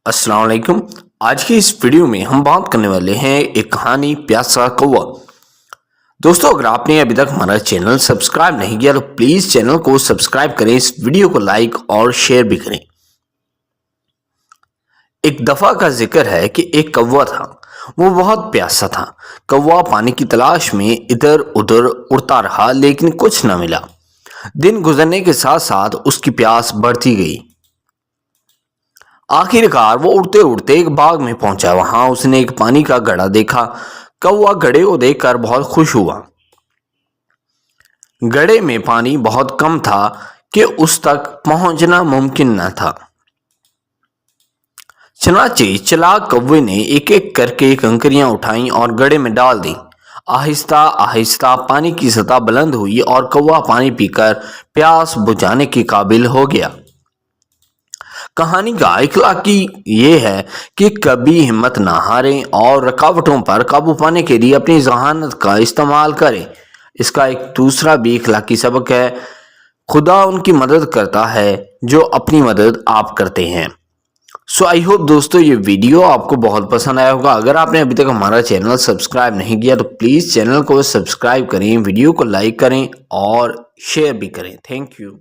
अस्सलाम वालेकुम। आज की इस वीडियो में हम बात करने वाले हैं एक कहानी प्यासा कौवा। दोस्तों, अगर आपने अभी तक हमारा चैनल सब्सक्राइब नहीं किया तो प्लीज चैनल को सब्सक्राइब करें, इस वीडियो को लाइक और शेयर भी करें। एक दफा का जिक्र है कि एक कौवा था। वो बहुत प्यासा था। कौवा पानी की तलाश में इधर उधर उड़ता रहा लेकिन कुछ न मिला। दिन गुजरने के साथ साथ उसकी प्यास बढ़ती गई। आखिरकार वो उड़ते उड़ते एक बाग में पहुंचा। वहां उसने एक पानी का घड़ा देखा। कौवा घड़े को देखकर बहुत खुश हुआ। घड़े में पानी बहुत कम था कि उस तक पहुंचना मुमकिन न था। चनाचे चालाक कौवे ने एक एक करके कंकरियां उठाई और घड़े में डाल दी। आहिस्ता आहिस्ता पानी की सतह बुलंद हुई और कौवा पानी पीकर प्यास बुझाने के काबिल हो गया। कहानी का इखलाकी ये है कि कभी हिम्मत ना हारें और रुकावटों पर काबू पाने के लिए अपनी जहानत का इस्तेमाल करें। इसका एक दूसरा भी इखलाकी सबक है, खुदा उनकी मदद करता है जो अपनी मदद आप करते हैं। सो आई होप दोस्तों ये वीडियो आपको बहुत पसंद आया होगा। अगर आपने अभी तक हमारा चैनल सब्सक्राइब नहीं किया तो प्लीज़ चैनल को सब्सक्राइब करें, वीडियो को लाइक करें और शेयर भी करें। Thank you.